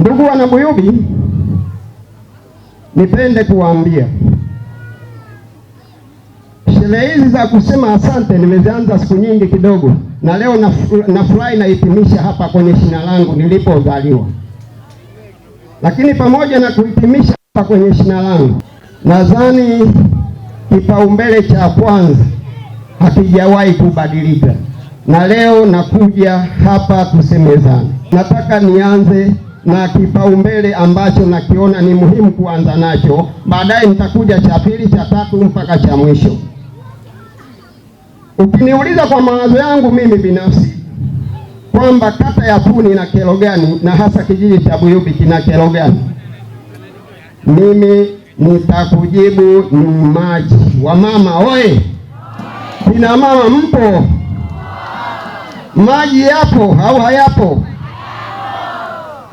Ndugu wana Buyubi, nipende kuwaambia sherehe hizi za kusema asante nimezianza siku nyingi kidogo, na leo nafurahi nahitimisha hapa kwenye shina langu nilipozaliwa. Lakini pamoja na kuhitimisha hapa kwenye shina langu, nadhani kipaumbele cha kwanza hakijawahi kubadilika, na leo nakuja hapa tusemezane. Nataka nianze na kipaumbele ambacho nakiona ni muhimu kuanza nacho, baadaye nitakuja cha pili, cha tatu mpaka cha mwisho. Ukiniuliza kwa mawazo yangu mimi binafsi kwamba kata ya Puni ina kero gani na hasa kijiji cha Buyubi kina kero gani, mimi nitakujibu ni maji. Wamama oye! Kina mama mpo? Maji yapo au hayapo?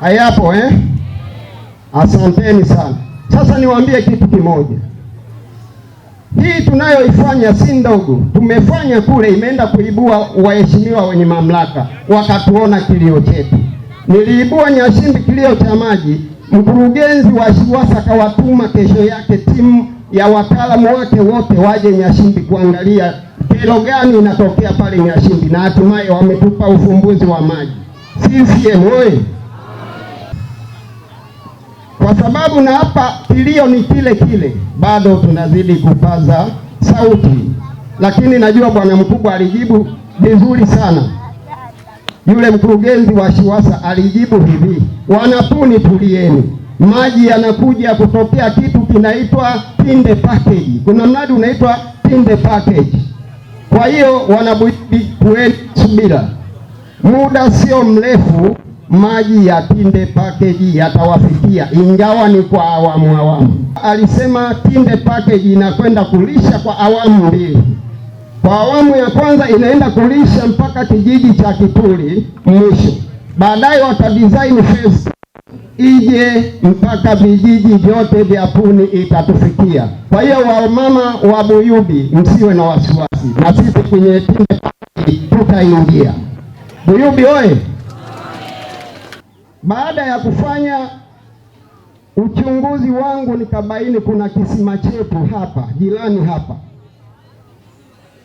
Hayapo eh? Asanteni sana. Sasa niwaambie kitu kimoja. Hii tunayoifanya si ndogo. Tumefanya kule, imeenda kuibua waheshimiwa wenye mamlaka, wakatuona kilio chetu. Niliibua Nyashimbi kilio cha maji, mkurugenzi wa SHIWASA akawatuma kesho yake timu ya wataalamu wake wote waje Nyashimbi kuangalia kero gani inatokea pale Nyashimbi, na hatimaye wametupa ufumbuzi wa maji. CCM oye! Kwa sababu na hapa kilio ni kile kile, bado tunazidi kupaza sauti, lakini najua bwana mkubwa alijibu vizuri sana. Yule mkurugenzi wa SHIWASA alijibu hivi: wana Puni tulieni, maji yanakuja kutokea kitu kinaitwa Tinde Package. Kuna mradi unaitwa Tinde Package. Kwa hiyo wana Buyubi kueni subira, muda sio mrefu maji ya Tinde Package yatawafikia, ingawa ni kwa awamu. Alisema Tinde Package inakwenda kulisha kwa awamu mbili. Kwa awamu ya kwanza inaenda kulisha mpaka kijiji cha Kituli mwisho, baadaye watadesign phase ije mpaka vijiji vyote vya Puni itatufikia. Kwa hiyo wamama wa Buyubi msiwe na wasiwasi, na sisi kwenye Tinde Package tutaingia. Buyubi oye! Baada ya kufanya uchunguzi wangu nikabaini kuna kisima chetu hapa jirani hapa.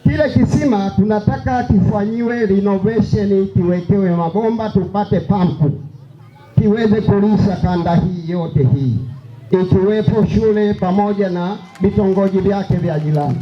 Kile kisima tunataka kifanyiwe renovation, kiwekewe mabomba, tupate pampu kiweze kulisha kanda hii yote hii, ikiwepo shule pamoja na vitongoji vyake vya jirani.